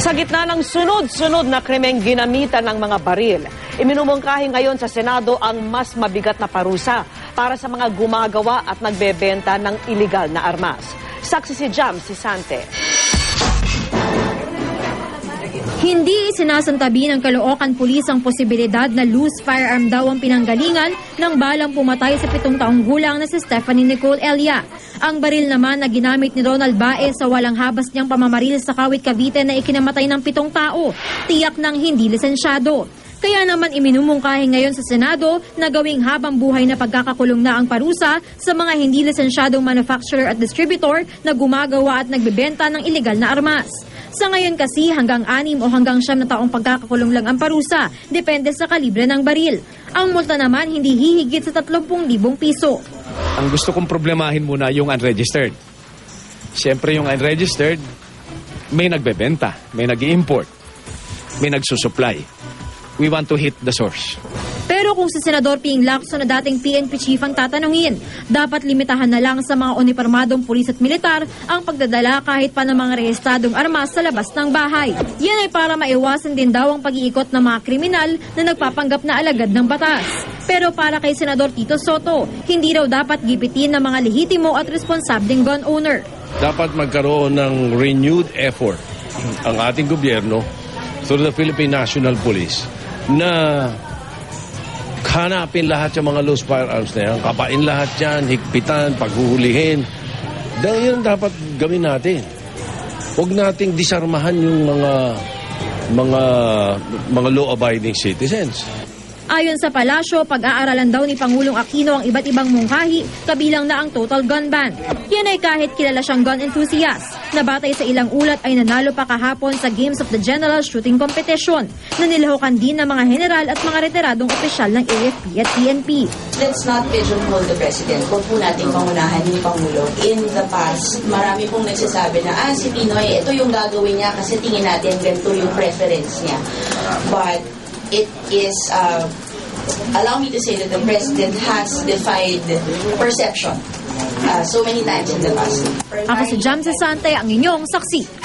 Sa gitna ng sunod-sunod na krimeng ginamitan ng mga baril, iminumungkahi ngayon sa Senado ang mas mabigat na parusa para sa mga gumagawa at nagbebenta ng iligal na armas. Saksi si Jam Sisante. Hindi isinasantabi ng Caloocan Police ang posibilidad na loose firearm daw ang pinanggalingan ng balang pumatay sa 7 taong gulang na si Stephanie Nicole Elia. Ang baril naman na ginamit ni Ronald Baez sa walang habas niyang pamamaril sa Kawit, Cavite na ikinamatay ng 7 tao, tiyak ng hindi lisensyado. Kaya naman iminumungkahi ngayon sa Senado na gawing habang buhay na pagkakakulong na ang parusa sa mga hindi lisensyadong manufacturer at distributor na gumagawa at nagbebenta ng iligal na armas. Sa ngayon kasi hanggang 6 o hanggang 9 na taong pagkakakulong lang ang parusa, depende sa kalibre ng baril. Ang multa naman hindi hihigit sa 30,000 piso. Ang gusto kong problemahin muna yung unregistered. Siyempre yung unregistered, may nagbebenta, may nag-i-import, may nagsusupply. We want to hit the source. Pero kung si Senador Ping Lacson na dating PNP chief ang tatanungin, dapat limitahan na lang sa mga unipormadong pulis at militar ang pagdadala kahit pa ng mga rehistradong armas sa labas ng bahay. Yan ay para maiwasan din daw ang pag-iikot ng mga kriminal na nagpapanggap na alagad ng batas. Pero para kay Senador Tito Soto, hindi raw dapat gipitin ng mga lehitimo at responsableng gun owner. Dapat magkaroon ng renewed effort ang ating gobyerno through the Philippine National Police na hanapin lahat yung mga loose firearms na yan, kapain lahat yan, higpitan, paghuhulihin. Dahil yun dapat gawin natin. Huwag nating disarmahan yung mga law-abiding citizens. Ayon sa palasyo, pag-aaralan daw ni Pangulong Aquino ang iba't ibang mungkahi, kabilang na ang total gun ban. Yan ay kahit kilala siyang gun enthusiast, na batay sa ilang ulat ay nanalo pa kahapon sa Games of the General Shooting Competition, na nilahukan din ng mga general at mga retiradong opisyal ng AFP at PNP. Let's not pigeonhole the President. Huwag po natin pangunahan ni Pangulo. In the past, marami pong nagsasabi na, si Pinoy, ito yung gagawin niya kasi tingin natin ganito yung preference niya. But it is, allow me to say that the President has defied perception so many times in the past. Ako si Jam Sisante, ang inyong saksi.